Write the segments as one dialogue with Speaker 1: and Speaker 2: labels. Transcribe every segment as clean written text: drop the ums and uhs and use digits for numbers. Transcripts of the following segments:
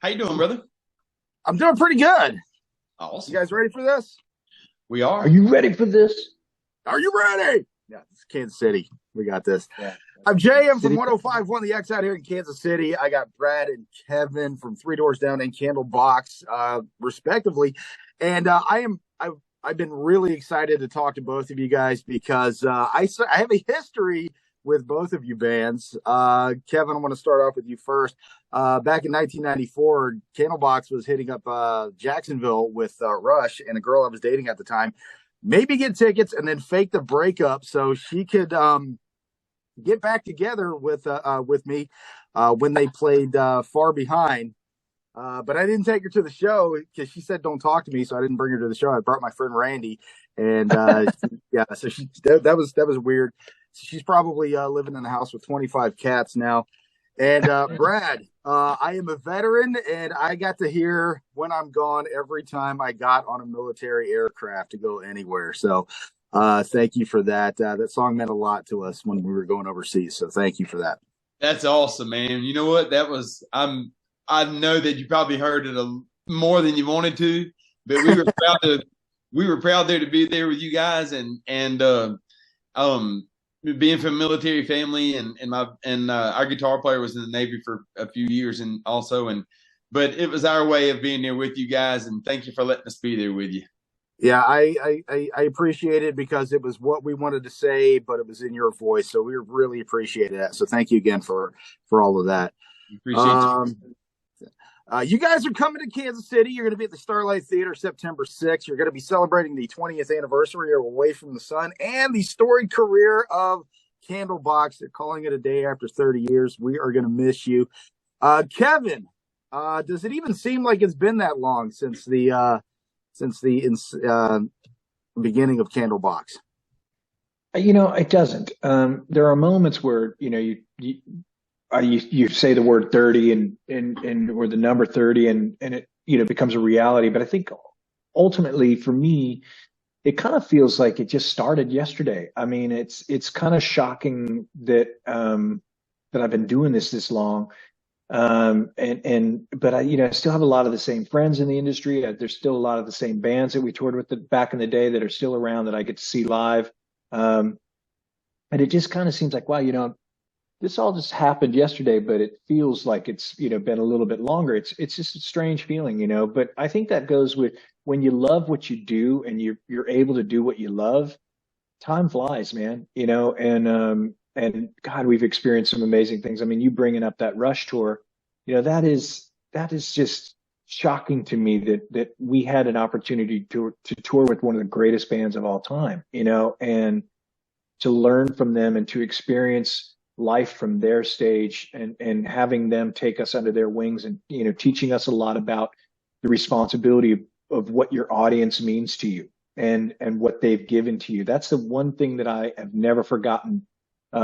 Speaker 1: How you doing, brother?
Speaker 2: I'm doing pretty good. You
Speaker 1: Awesome.
Speaker 2: guys ready for this?
Speaker 1: We
Speaker 3: Are
Speaker 1: are.
Speaker 3: you ready for this?
Speaker 2: Are you ready? Yeah, it's Kansas City. We got this.
Speaker 3: Yeah.
Speaker 2: I'm Jay. I'm from
Speaker 3: City.
Speaker 2: 105.1 The X out here in Kansas City. I got Brad and Kevin from Three Doors Down and Candlebox, respectively. And I've been really excited to talk to both of you guys because I have a history with both of you bands. Kevin, I want to start off with you first. Back in 1994, Candlebox was hitting up Jacksonville with Rush and a girl I was dating at the time. Maybe get tickets and then fake the breakup so she could get back together with me when they played Far Behind. But I didn't take her to the show because she said don't talk to me, so I didn't bring her to the show. I brought my friend Randy, and yeah, so that was weird. She's probably living in a house with 25 cats now. And Brad, I am a veteran, and I got to hear "When I'm Gone" every time I got on a military aircraft to go anywhere. So thank you for that. That song meant a lot to us when we were going overseas. So thank you for that.
Speaker 1: That's awesome, man. You know what? I know that you probably heard it more than you wanted to, but we were proud there to be there with you guys and um being from a military family and our guitar player was in the Navy for a few years and also but it was our way of being there with you guys and thank you for letting us be there with you.
Speaker 2: Yeah, I appreciate it because it was what we wanted to say, but it was in your voice. So we really appreciated that. So thank you again for all of that.
Speaker 1: Appreciate you.
Speaker 2: Um, you guys are coming to Kansas City. You're going to be at the Starlight Theater September 6th. You're going to be celebrating the 20th anniversary of Away from the Sun and the storied career of Candlebox. They're calling it a day after 30 years. We are going to miss you. Kevin, does it even seem like it's been that long since the beginning of Candlebox?
Speaker 3: It doesn't. There are moments where, you say the word 30 and or the number 30 and it, becomes a reality. But I think ultimately for me, it kind of feels like it just started yesterday. I mean, it's kind of shocking that I've been doing this long. But I still have a lot of the same friends in the industry. There's still a lot of the same bands that we toured with back in the day that are still around that I get to see live. And it just kind of seems like, wow, this all just happened yesterday, but it feels like it's, been a little bit longer. It's just a strange feeling, but I think that goes with when you love what you do and you're able to do what you love, time flies, man, and God, we've experienced some amazing things. I mean, you bringing up that Rush tour, that is just shocking to me that we had an opportunity to tour with one of the greatest bands of all time, and to learn from them and to experience life from their stage and having them take us under their wings and teaching us a lot about the responsibility of what your audience means to you and what they've given to you. That's the one thing that I have never forgotten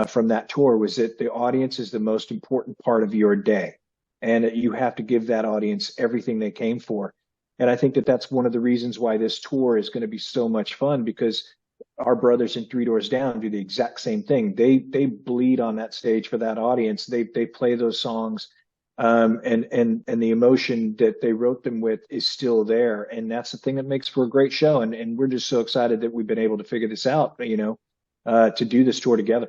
Speaker 3: from that tour, was that the audience is the most important part of your day, and that you have to give that audience everything they came for. And I think that that's one of the reasons why this tour is going to be so much fun, because our brothers in Three Doors Down do the exact same thing. They bleed on that stage for that audience. They play those songs, and the emotion that they wrote them with is still there, and that's the thing that makes for a great show. And we're just so excited that we've been able to figure this out, to do this tour together.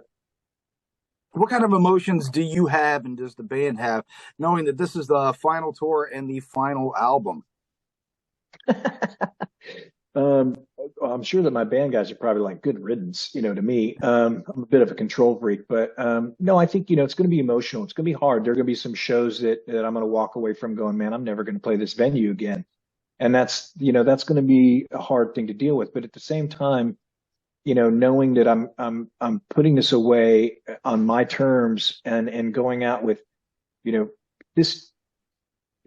Speaker 2: What kind of emotions do you have and does the band have knowing that this is the final tour and the final album?
Speaker 3: Um, I'm sure that my band guys are probably like, good riddance, to me. I'm a bit of a control freak, but no, I think, it's going to be emotional. It's going to be hard. There are going to be some shows that I'm going to walk away from going, man, I'm never going to play this venue again. And that's going to be a hard thing to deal with. But at the same time, knowing that I'm putting this away on my terms and going out with, this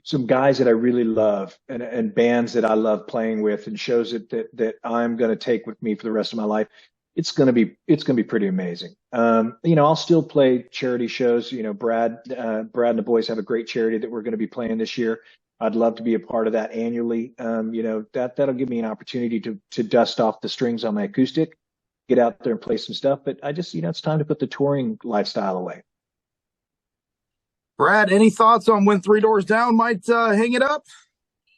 Speaker 3: some guys that I really love and bands that I love playing with and shows that I'm going to take with me for the rest of my life. It's going to be pretty amazing. I'll still play charity shows. Brad and the boys have a great charity that we're going to be playing this year. I'd love to be a part of that annually. That'll give me an opportunity to dust off the strings on my acoustic, get out there and play some stuff. But I just, it's time to put the touring lifestyle away.
Speaker 2: Brad, any thoughts on when Three Doors Down might hang it up?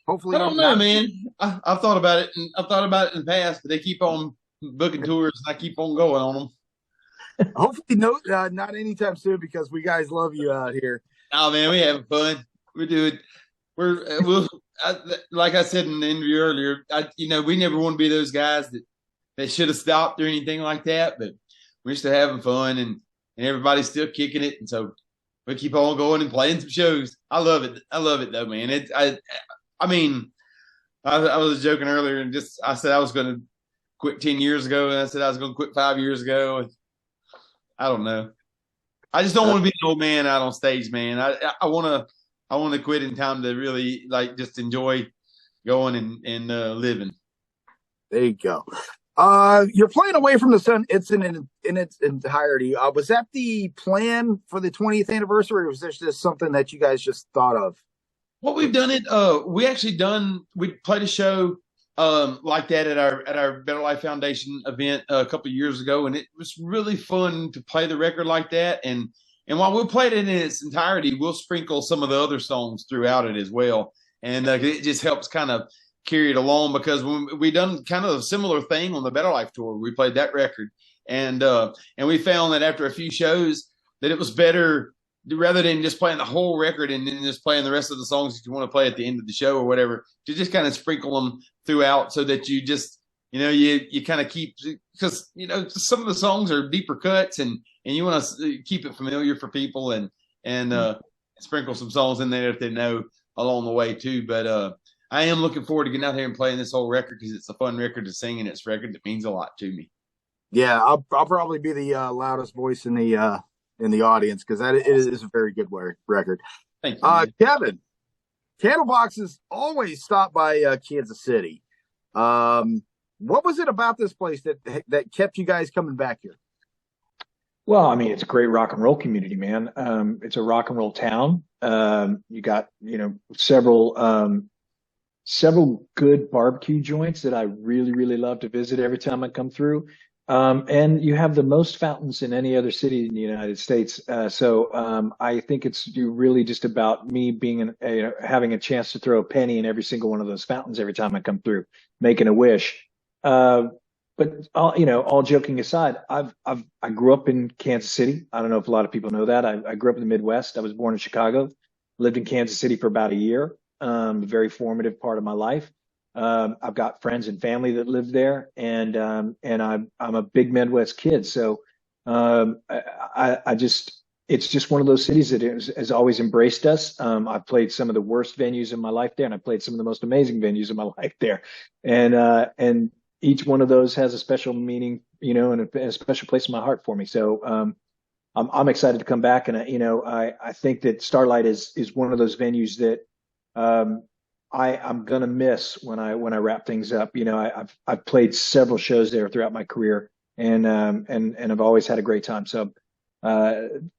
Speaker 2: Hopefully
Speaker 1: I don't know,
Speaker 2: not.
Speaker 1: man. I've thought about it, and I've thought about it in the past, but they keep on booking tours, and I keep on going on them.
Speaker 2: Hopefully not anytime soon because we guys love you out here.
Speaker 1: Oh man, we having fun. We do it. Like I said in the interview earlier. We never want to be those guys that should have stopped or anything like that, but we're still having fun, and everybody's still kicking it, and so we keep on going and playing some shows. I love it. I love it though, man. I mean, I was joking earlier, and I said I was going to quit 10 years ago, and I said I was going to quit 5 years ago. I don't know. I just don't want to be an old man out on stage, man. I want to quit in time to really just enjoy going and living.
Speaker 2: There you go. You're playing Away from the Sun. It's in its entirety. Was that the plan for the 20th anniversary, or was this just something that you guys just thought of?
Speaker 1: What we've done we played a show like that at our Better Life Foundation event a couple of years ago, and it was really fun to play the record like that. And while we'll play it in its entirety, we'll sprinkle some of the other songs throughout it as well, and it just helps kind of carry it along, because when we done kind of a similar thing on the Better Life tour, we played that record, and we found that after a few shows that it was better, rather than just playing the whole record and then just playing the rest of the songs that you want to play at the end of the show or whatever, to just kind of sprinkle them throughout, so that you just, you kind of keep, because, some of the songs are deeper cuts, and you want to keep it familiar for people, and sprinkle some songs in there if they know along the way too. But I am looking forward to getting out here and playing this whole record, because it's a fun record to sing, and it's a record that means a lot to me.
Speaker 2: Yeah, I'll probably be the loudest voice in the audience, because it is a very good record.
Speaker 1: Thank you.
Speaker 2: Kevin, Candlebox has always stopped by Kansas City. What was it about this place that kept you guys coming back here?
Speaker 3: Well, I mean, it's a great rock and roll community, man. It's a rock and roll town. You got, several good barbecue joints that I really, really love to visit every time I come through. And you have the most fountains in any other city in the United States. So I think it's really just about me having a chance to throw a penny in every single one of those fountains every time I come through, making a wish. But all joking aside, I grew up in Kansas City. I don't know if a lot of people know that. I grew up in the Midwest. I was born in Chicago, lived in Kansas City for about a year. A very formative part of my life. I've got friends and family that live there, and I'm a big Midwest kid. So it's just one of those cities that has always embraced us. I've played some of the worst venues in my life there, and I played some of the most amazing venues in my life there. And each one of those has a special meaning, and a special place in my heart for me. So I'm excited to come back, and I think that Starlight is one of those venues that I'm gonna miss when I wrap things up. I've played several shows there throughout my career, and I've always had a great time. So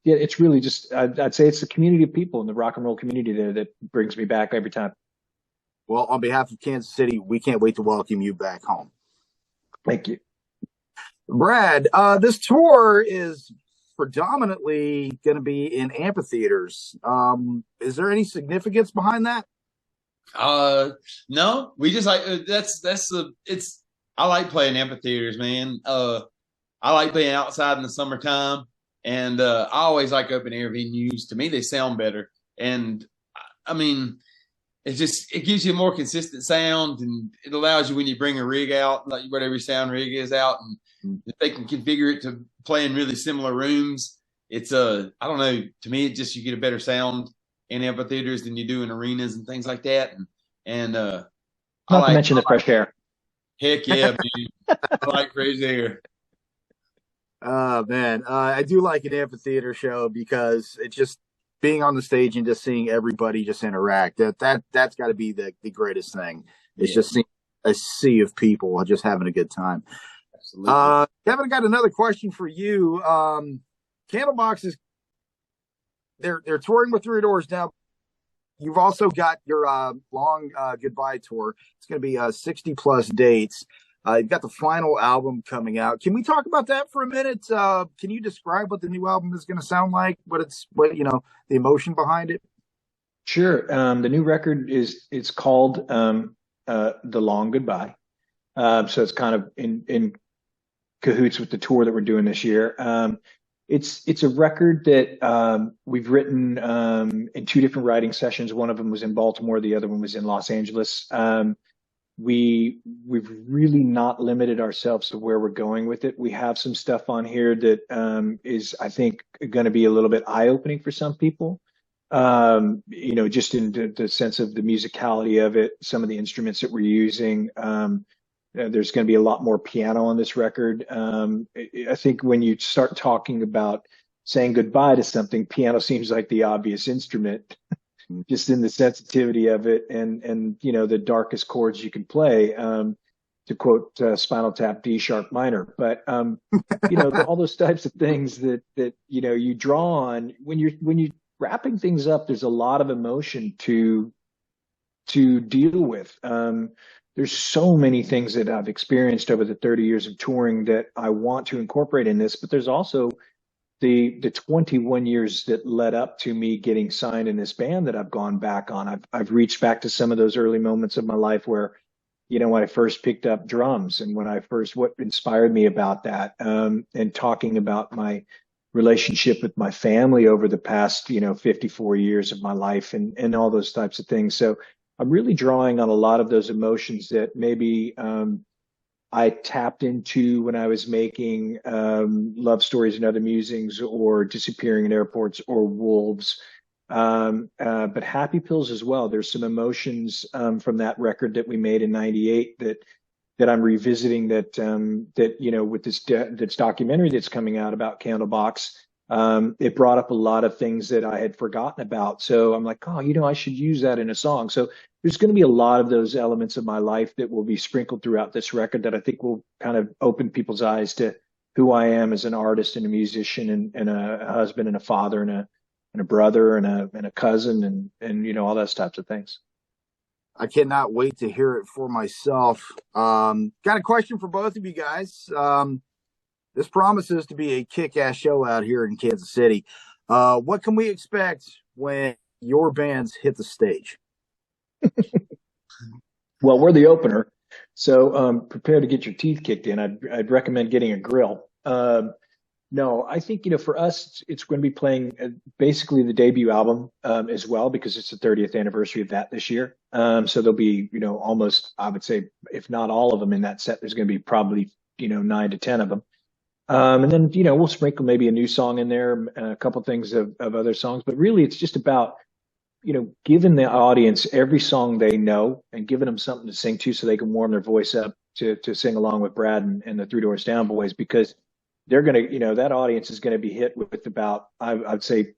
Speaker 3: it's really just I'd say it's the community of people in the rock and roll community there that brings me back every time.
Speaker 2: Well, on behalf of Kansas City, we can't wait to welcome you back home.
Speaker 3: Thank you,
Speaker 2: Brad. This tour is predominantly going to be in amphitheaters. Is there any significance behind that?
Speaker 1: No, we just I like playing amphitheaters, man. I like playing outside in the summertime, and I always like open air venues. To me, they sound better, and I mean, it gives you a more consistent sound, and it allows you, when you bring a rig out, like whatever your sound rig is out, and if they can configure it to play in really similar rooms, it's I don't know. To me, you get a better sound in amphitheaters than you do in arenas and things like that. And
Speaker 3: not to mention the fresh air.
Speaker 1: Heck yeah, man. I like crazy air.
Speaker 2: Man, I do like an amphitheater show, because it's just being on the stage and just seeing everybody just interact. That's got to be the greatest thing. It's just seeing a sea of people just having a good time. Absolutely. Kevin, I got another question for you. Candlebox is they're touring with Three Doors now. You've also got your long goodbye tour. It's going to be 60 plus dates. You've got the final album coming out. Can we talk about that for a minute? Can you describe what the new album is going to sound like? The emotion behind it?
Speaker 3: Sure. The new record it's called The Long Goodbye. So it's kind of in cahoots with the tour that we're doing this year. It's a record that we've written in two different writing sessions. One of them was in Baltimore, the other one was in Los Angeles. We've really not limited ourselves to where we're going with it. We have some stuff on here that is, I think, going to be a little bit eye-opening for some people. Just in the sense of the musicality of it, some of the instruments that we're using. There's going to be a lot more piano on this record. I think when you start talking about saying goodbye to something, piano seems like the obvious instrument, just in the sensitivity of it and the darkest chords you can play. To quote Spinal Tap, D sharp minor. But all those types of things that you draw on when you wrapping things up. There's a lot of emotion to deal with. There's so many things that I've experienced over the 30 years of touring that I want to incorporate in this, but there's also the 21 years that led up to me getting signed in this band that I've gone back on. I've reached back to some of those early moments of my life where, when I first picked up drums and what inspired me about that, and talking about my relationship with my family over the past, 54 years of my life and all those types of things. So I'm really drawing on a lot of those emotions that maybe I tapped into when I was making Love Stories and Other Musings or Disappearing in Airports or Wolves. But Happy Pills as well. There's some emotions from that record that we made in '98 that I'm revisiting with this documentary that's coming out about Candlebox. It brought up a lot of things that I had forgotten about. So I'm like, I should use that in a song. So there's going to be a lot of those elements of my life that will be sprinkled throughout this record that I think will kind of open people's eyes to who I am as an artist and a musician and a husband and a father and a brother and a cousin and all those types of things.
Speaker 2: I cannot wait to hear it for myself. Got a question for both of you guys. This promises to be a kick-ass show out here in Kansas City. What can we expect when your bands hit the stage?
Speaker 3: Well, we're the opener, so prepare to get your teeth kicked in. I'd recommend getting a grill. No, I think, for us, it's going to be playing basically the debut album as well, because it's the 30th anniversary of that this year. So there'll be, almost, I would say, if not all of them in that set, there's going to be probably, 9 to 10 of them. And then, we'll sprinkle maybe a new song in there, a couple things of other songs. But really, it's just about, giving the audience every song they know and giving them something to sing to so they can warm their voice up to sing along with Brad and the Three Doors Down boys, because they're going to, that audience is going to be hit with about, I'd say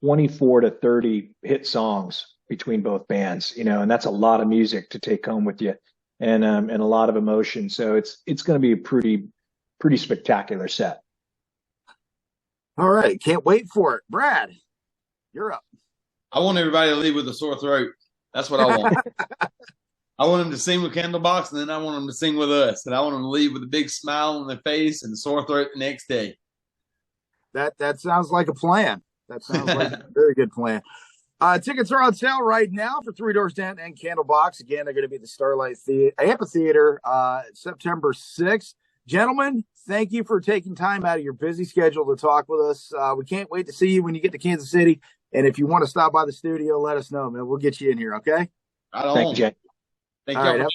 Speaker 3: 24 to 30 hit songs between both bands, and that's a lot of music to take home with you and a lot of emotion. So it's going to be a pretty spectacular set.
Speaker 2: All right. Can't wait for it. Brad, you're up.
Speaker 1: I want everybody to leave with a sore throat. That's what I want. I want them to sing with Candlebox, and then I want them to sing with us. And I want them to leave with a big smile on their face and a sore throat the next day.
Speaker 2: That sounds like a plan. That sounds like a very good plan. Tickets are on sale right now for Three Doors Down and Candlebox. Again, they're going to be at the Starlight Amphitheater September 6th. Gentlemen, thank you for taking time out of your busy schedule to talk with us. We can't wait to see you when you get to Kansas City. And if you want to stop by the studio, let us know, man. We'll get you in here, okay?
Speaker 1: Right on.
Speaker 3: Thank you, Jay.
Speaker 1: Thank
Speaker 2: you. All right,